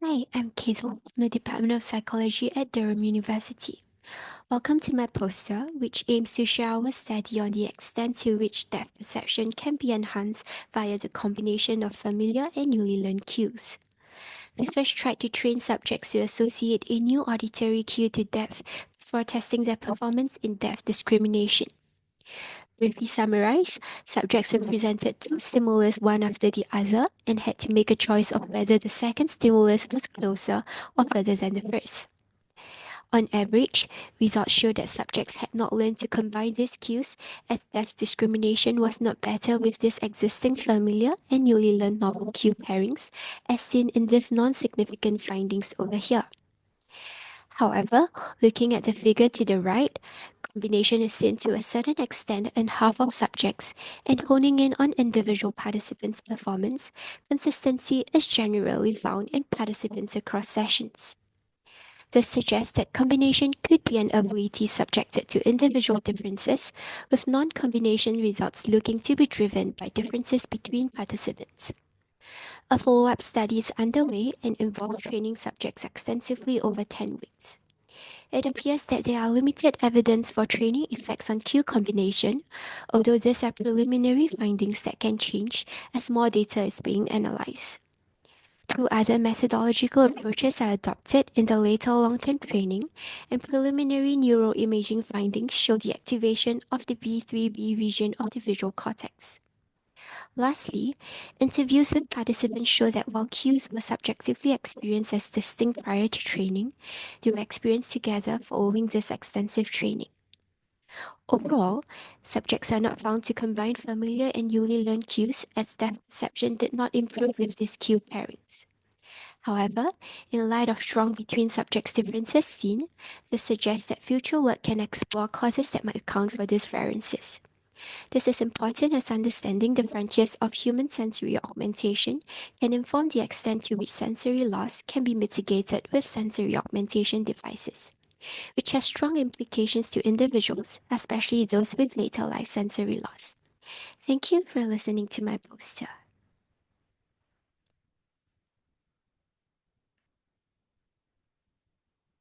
Hi, I'm Kazel from the Department of Psychology at Durham University. Welcome to my poster, which aims to share our study on the extent to which depth perception can be enhanced via the combination of familiar and newly learned cues. We first tried to train subjects to associate a new auditory cue to depth before testing their performance in depth discrimination. Briefly summarized, subjects were presented two stimulus one after the other and had to make a choice of whether the second stimulus was closer or further than the first. On average, results show that subjects had not learned to combine these cues, as depth discrimination was not better with these existing familiar and newly learned novel cue pairings, as seen in these non-significant findings over here. However, looking at the figure to the right, combination is seen to a certain extent in half of subjects, and honing in on individual participants' performance, consistency is generally found in participants across sessions. This suggests that combination could be an ability subjected to individual differences, with non-combination results looking to be driven by differences between participants. A follow-up study is underway and involves training subjects extensively over 10 weeks. It appears that there are limited evidence for training effects on cue combination, although these are preliminary findings that can change as more data is being analyzed. Two other methodological approaches are adopted in the later long-term training, and preliminary neuroimaging findings show the activation of the V3B region of the visual cortex. Lastly, interviews with participants show that while cues were subjectively experienced as distinct prior to training, they were experienced together following this extensive training. Overall, subjects are not found to combine familiar and newly learned cues, as depth perception did not improve with these cue pairings. However, in light of strong between subjects differences seen, this suggests that future work can explore causes that might account for these variances. This is important as understanding the frontiers of human sensory augmentation can inform the extent to which sensory loss can be mitigated with sensory augmentation devices, which has strong implications to individuals, especially those with later life sensory loss. Thank you for listening to my poster.